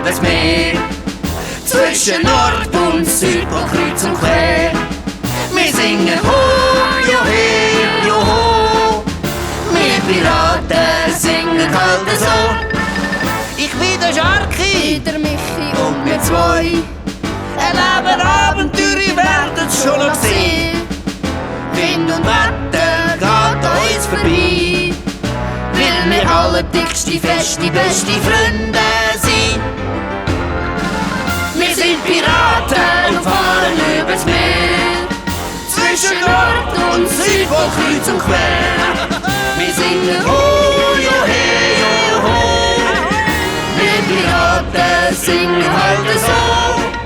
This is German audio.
übers Meer. Zwischen Nord und Süd und kreuz und quer. Wir singen ho, jo he, jo ho. Wir Piraten singen halt so. Ich bin der Scharki, Der Michi und wir zwei erleben Abenteuer, ihr werdet schon noch sehen. Wind und Wetter geht an uns vorbei, weil wir alle dickste, feste, beste Freunde sind. Wir sind Piraten und fahren übers Meer. Zwischen Nord und Süd, wo kreuz und quer. Wir singen ho, jo he, jo ho. Wir Piraten singen halt so.